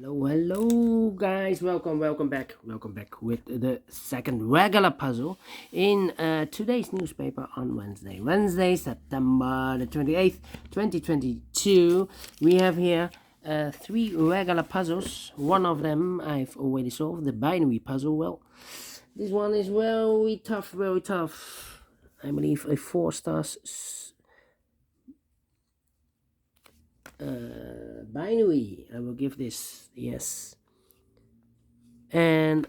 Hello guys, welcome back with the second regular puzzle in today's newspaper on Wednesday, September the 28th, 2022. We have here three regular puzzles. One of them I've already solved, the binary puzzle. Well, this one is very tough. I believe a 4 stars binary. I will give this, yes. And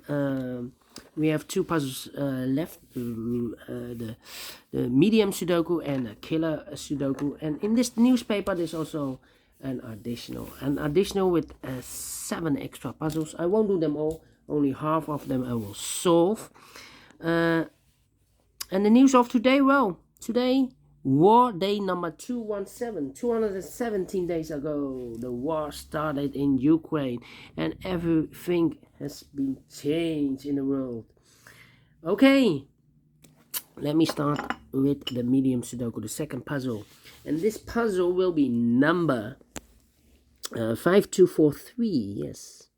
we have two puzzles left, the medium Sudoku and a killer Sudoku. And in this newspaper there's also an additional with 7 extra puzzles. I won't do them all, only half of them I will solve. And the news of today, well, today war day number 217. 217 days ago the war started in Ukraine and everything has been changed in the world. Okay, let me start with the medium Sudoku, the second puzzle, and this puzzle will be number 5243. Yes,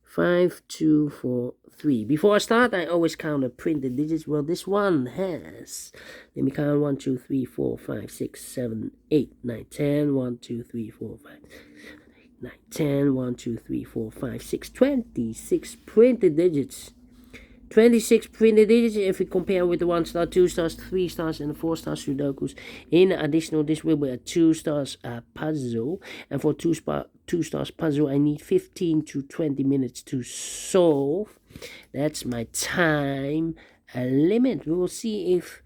5243. Before I start, I always count the printed digits. Well, this one has, let me count, 1 2 3 4 5 6 7 8 9 10. 1 2 3 4 5 9 10. 1 2 3 4 5 6 26 printed digits. 26 printed digits if we compare with the 1 star, 2 stars, 3 stars, and the 4 star Sudokus. In additional, this will be a 2 stars puzzle, and for 2 stars puzzle I need 15 to 20 minutes to solve. That's my time limit. We will see if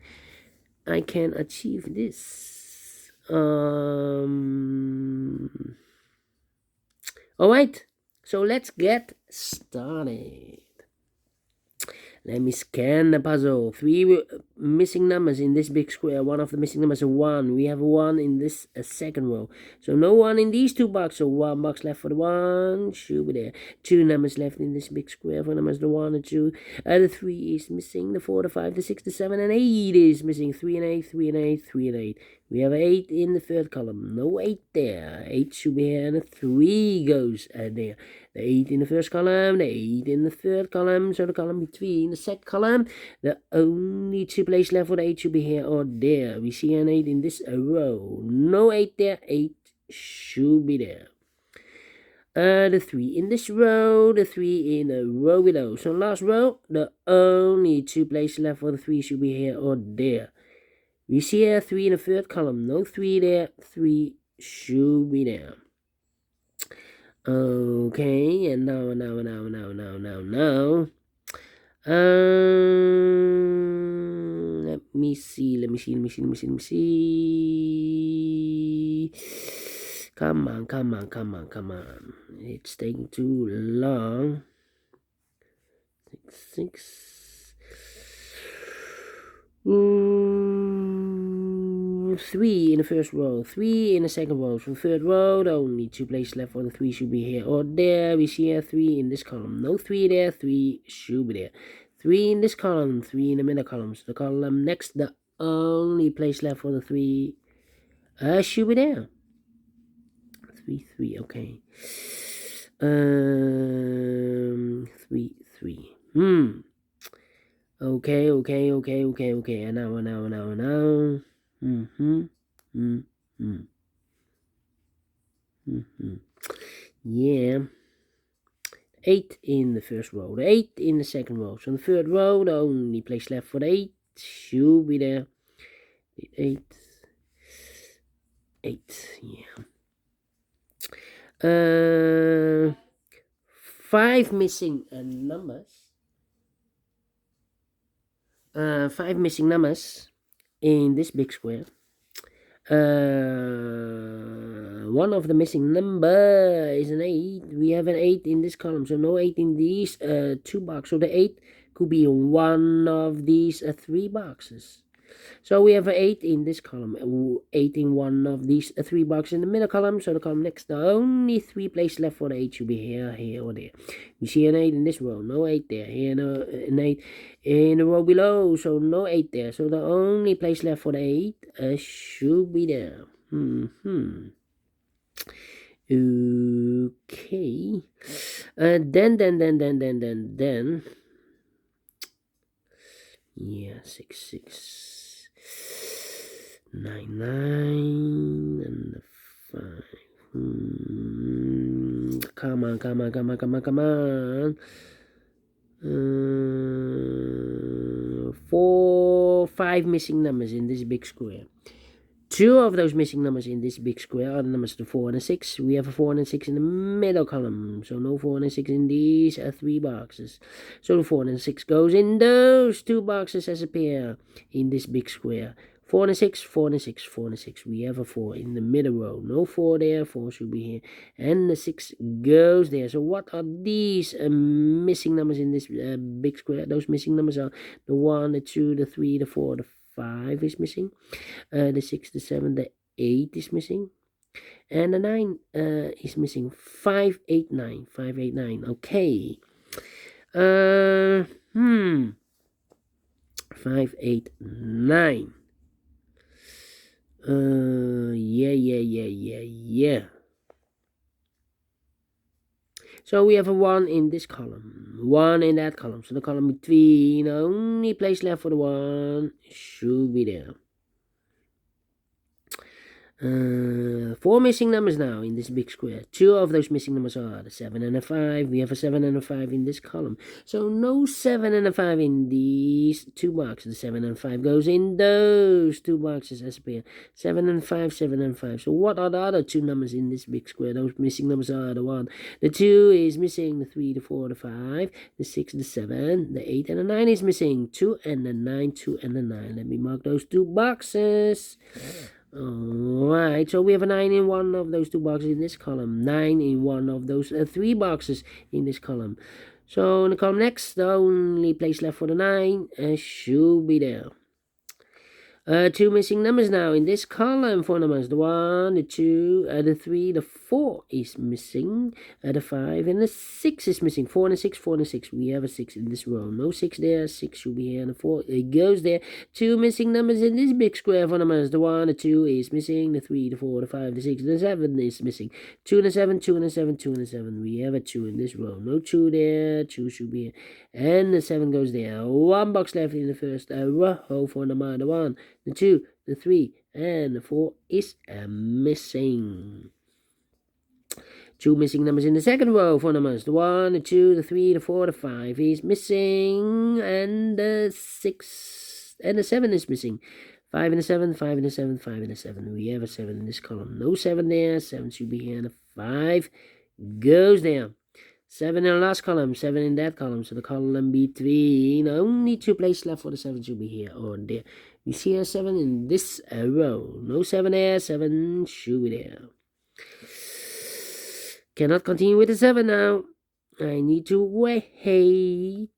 I can achieve this. Alright, so let's get started. Let me scan the puzzle. 3 missing numbers in this big square. One of the missing numbers is 1. We have a 1 in this second row. So no 1 in these 2 boxes. So 1 box left for the 1. Should be there. 2 numbers left in this big square. 4 numbers, the 1 and 2. The 3 is missing. The 4, the 5, the 6, the 7, and 8 is missing. 3 and 8, 3 and 8, 3 and 8. We have 8 in the third column. No 8 there. 8 should be here, and a 3 goes there. The 8 in the first column, the 8 in the third column, so the column between the second column. The only 2 places left for the 8 should be here or there. We see an 8 in this row. No 8 there, 8 should be there. The 3 in this row, the 3 in the row below. So last row, the only 2 places left for the 3 should be here or there. We see here 3 in the third column. No 3 there, 3 should be there. Okay, and now. Let me see. Come on. It's taking too long. 6. 3 in the first row, 3 in the second row. So third row, the only 2 places left for the 3 should be here or there. We see here 3 in this column. No 3 there, 3 should be there. 3 in this column, 3 in the middle column. So the column next, the only place left for the 3 should be there. 3, okay. 3. Okay. And now. Yeah. 8 in the first row, the 8 in the second row. So in the third row, the only place left for the 8 should be there. 8, yeah. 5 missing numbers. 5 missing numbers in this big square. One of the missing number is an 8. We have an 8 in this column, so no 8 in these 2 boxes. So the 8 could be one of these 3 boxes. So we have an 8 in this column, 8 in one of these 3 boxes in the middle column. So the column next, the only 3 places left for the 8 should be here, or there. We see an 8 in this row, no 8 there. Here, no, an 8 in the row below, so no 8 there. So the only place left for the 8 should be there. Okay. Then yeah, 6699 and the 5. Come on. 5 missing numbers in this big square. 2 of those missing numbers in this big square are the numbers to 4 and a 6. We have a 4 and a 6 in the middle column, so no 4 and a 6 in these 3 boxes. So the 4 and a 6 goes in those 2 boxes as a pair in this big square. 4 and a 6, 4 and a 6, 4 and a 6. We have a 4 in the middle row. No 4 there, 4 should be here. And the 6 goes there. So what are these missing numbers in this big square? Those missing numbers are the 1, the 2, the 3, the 4, the 5 is missing. The 6, the 7, the 8 is missing. And the 9 is missing. 589. 589. Okay. 589. Yeah. So we have a 1 in this column, 1 in that column. So the column between, only place left for the 1 should be there. 4 missing numbers now in this big square. 2 of those missing numbers are the 7 and a 5. We have a 7 and a 5 in this column. So no 7 and a 5 in these 2 boxes. The 7 and 5 goes in those 2 boxes as a pair. 7 and 5, 7 and 5. So what are the other 2 numbers in this big square? Those missing numbers are the 1. The 2 is missing, the 3, the 4, the 5, the 6, the 7, the 8, and the 9 is missing. 2 and the 9, 2 and the 9. Let me mark those 2 boxes. Alright, so we have a 9 in one of those 2 boxes in this column, 9 in one of those 3 boxes in this column. So in the column next, the only place left for the 9 should be there. 2 missing numbers now in this column. 4 numbers, the 1, the 2, the 3, the 4 is missing, the 5 and the 6 is missing. 4 and a 6, 4 and a 6. We have a 6 in this row. No 6 there, 6 should be here, and the 4 it goes there. 2 missing numbers in this big square. 4 numbers, the 1, the 2 is missing, the 3, the 4, the 5, the 6, the 7 is missing. 2 and a 7, 2 and a 7, 2 and a 7. We have a 2 in this row. No 2 there, 2 should be here, and the 7 goes there. 1 box left in the first row for number the 1, the 2, the 3, and the 4 is missing. 2 missing numbers in the second row. 4 numbers, the 1, the 2, the 3, the 4, the 5 is missing, and the 6 and the 7 is missing. 5 and a 7, 5 and a 7, 5 and a 7. We have a 7 in this column. No 7 there, 7 should be here, and the 5 goes there. 7 in the last column, 7 in that column. So the column between, only 2 places left for the 7 should be here or there. We see a 7 in this row. No 7 there, 7 should be there. Cannot continue with the 7 now. I need to wait.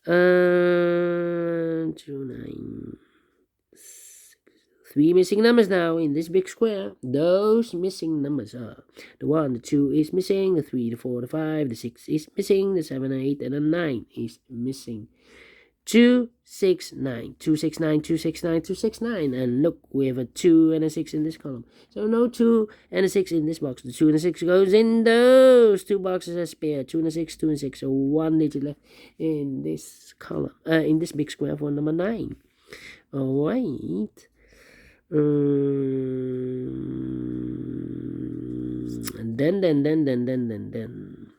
2, 9, 3 missing numbers now in this big square. Those missing numbers are the 1, the 2 is missing, the 3, the 4, the 5, the 6 is missing, the 7, 8, and the 9 is missing. 2, 6, 9, 2, 6, 9, 2, 6, 9, 2, 6, 9. And look, we have a 2 and a 6 in this column. So no 2 and a 6 in this box. The 2 and a 6 goes in those 2 boxes as pair. 2 and a 6, 2 and 6. So 1 digit left in this column, in this big square for number 9. Alright. And then.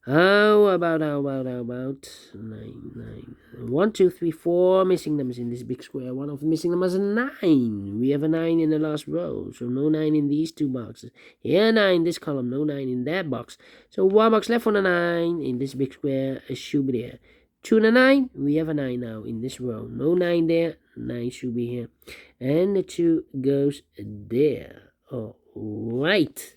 How about 9. 1, 2, 3, 4 missing numbers in this big square. One of the missing numbers is 9. We have a 9 in the last row, so no 9 in these 2 boxes. Here 9 in this column, no 9 in that box. So 1 box left for the 9 in this big square should be there. 2 and a 9, we have a 9 now in this row. No 9 there, 9 should be here. And the 2 goes there. Alright.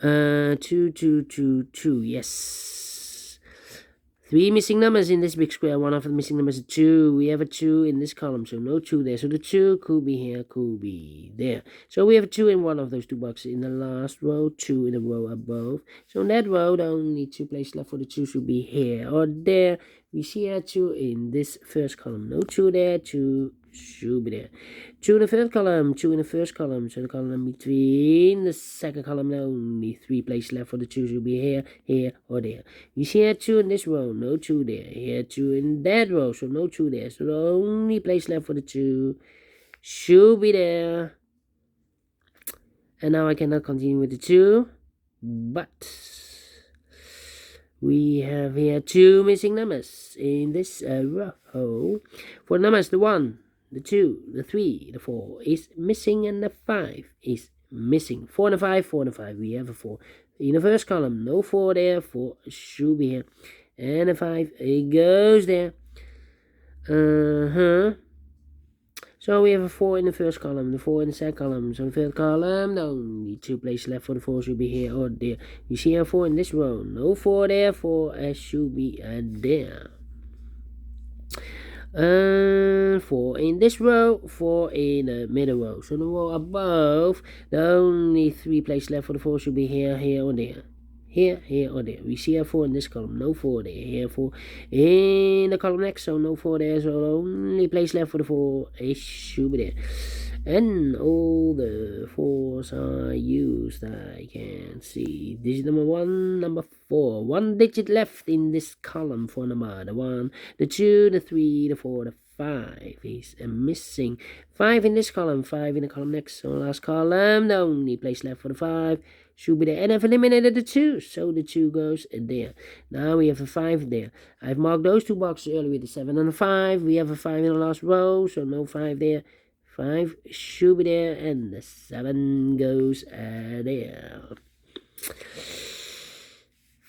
2, 2, 2, 2, yes. 3 missing numbers in this big square. One of the missing numbers is 2. We have a 2 in this column, so no 2 there. So the 2 could be here, could be there. So we have a 2 in one of those 2 boxes in the last row, 2 in the row above. So in that row, the only 2 places left for the 2 should be here or there. We see a 2 in this first column. No 2 there, 2 should be there. 2 in the third column, 2 in the first column, so the column between the second column, only 3 places left for the 2 should be here, here, or there. You see here 2 in this row, no 2 there. Here 2 in that row, so no 2 there. So the only place left for the 2 should be there. And now I cannot continue with the 2, but we have here 2 missing numbers in this row. For numbers, the 1, the 2, the 3, the 4 is missing, and the 5 is missing. 4 and a 5, 4 and a 5. We have a 4 in the first column. No 4 there. 4 should be here, and a 5 it goes there. So we have a 4 in the first column, the 4 in the second column. So the third column, the only 2 places left for the 4 should be here or there. You see a 4 in this row, no 4 there. 4 should be there. 4 in this row, 4 in the middle row. So the row above, the only 3 places left for the 4 should be here, here, or there. Here, here, or there. We see a 4 in this column, no 4 there. Here, 4 in the column next, so no 4 there. So the only place left for the 4 should be there. And all the 4s are used, I can see. Digit number 1, number 4. 1 digit left in this column for number the 1, the 2, the 3, the 4, the 5 is missing. 5 in this column, 5 in the column next. So last column, the only place left for the 5 should be there. And I've eliminated the 2, so the 2 goes there. Now we have a 5 there. I've marked those 2 boxes earlier with the 7 and the 5. We have a 5 in the last row, so no 5 there. 5 should be there, and the 7 goes there.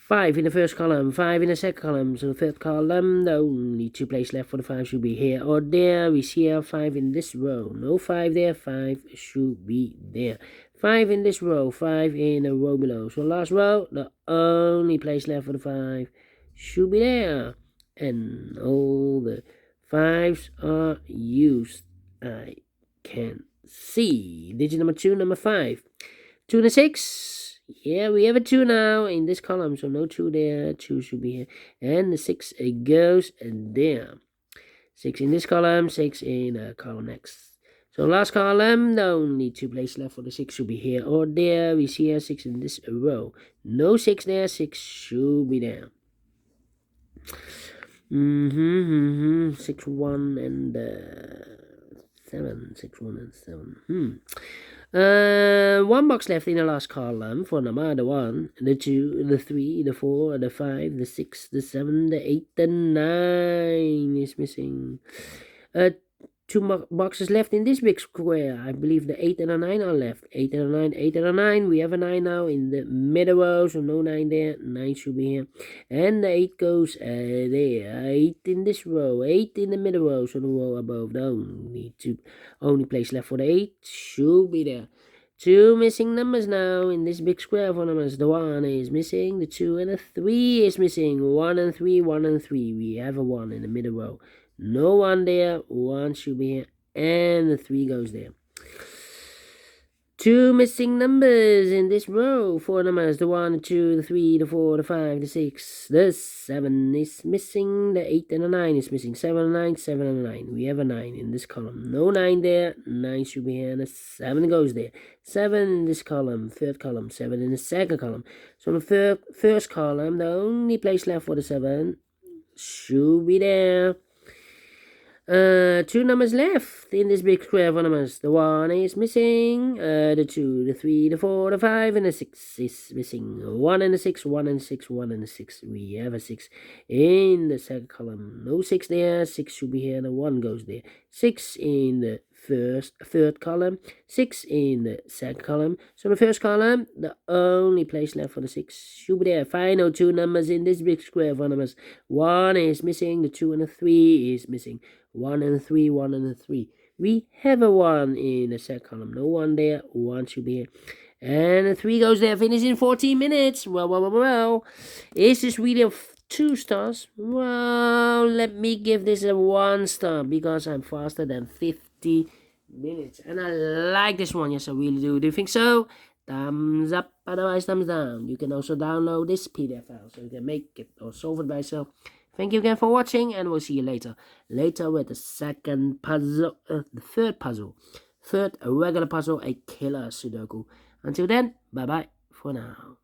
5 in the first column, 5 in the second column, so the third column, the only 2 places left for the 5 should be here or there. We see here 5 in this row, no 5 there. 5 should be there. 5 in this row, 5 in the row below. So last row, the only place left for the 5 should be there. And all the 5s are used, I can see. Digit number 2, number 5. 2 and a 6. Yeah, we have a 2 now in this column, so no 2 there. 2 should be here. And the 6 it goes there. 6 in this column, 6 in the column next. So last column, the only 2 places left for the 6 should be here or there. We see here 6 in this row. No 6 there. 6 should be there. 6, 1, and 7. 6, 1, and 7. 1 box left in the last column for number the 1, the 2, the 3, the 4, the 5, the 6, the 7, the 8, the 9 is missing. 2 boxes left in this big square. I believe the 8 and the 9 are left. 8 and the 9, 8 and the 9. We have a 9 now in the middle row, so no 9 there. 9 should be here. And the 8 goes there. 8 in this row, 8 in the middle row, so the row above. The only place left for the 8 should be there. 2 missing numbers now in this big square for numbers. The 1 is missing, the 2 and the 3 is missing. 1 and 3, 1 and 3. We have a 1 in the middle row. No 1 there. 1 should be here, and the 3 goes there. 2 missing numbers in this row. 4 numbers, the 1, the 2, the 3, the 4, the 5, the 6, the 7 is missing, the 8 and the 9 is missing. 7 and 9, 7 and 9. We have a 9 in this column. No 9 there. 9 should be here, and the 7 goes there. 7 in this column, third column. 7 in the second column. So in the first column, the only place left for the 7 should be there. 2 numbers left in this big square of numbers. The 1 is missing, the 2, the 3, the 4, the 5, and the 6 is missing. 1 and the 6, 1 and the 6, 1 and the 6. We have a 6 in the second column. No 6 there. 6 should be here, and the 1 goes there. 6 in the third column, 6 in the second column. So the first column, the only place left for the 6 should be there. Final 2 numbers in this big square of numbers. 1 is missing, the 2 and the 3 is missing. 1 and the 3, 1 and the 3. We have a 1 in the second column. No 1 there. 1 should be here. And the 3 goes there. Finish in 14 minutes. Well. Is this video 2 stars? Well, let me give this a 1 star because I'm faster than 50 minutes. And I like this one. Yes, I really do. Do you think so? Thumbs up, otherwise thumbs down. You can also download this PDF file so you can make it or solve it by yourself. Thank you again for watching, and we'll see you later. Later with the second puzzle, the third puzzle. Third, a regular puzzle, a killer Sudoku. Until then, bye-bye for now.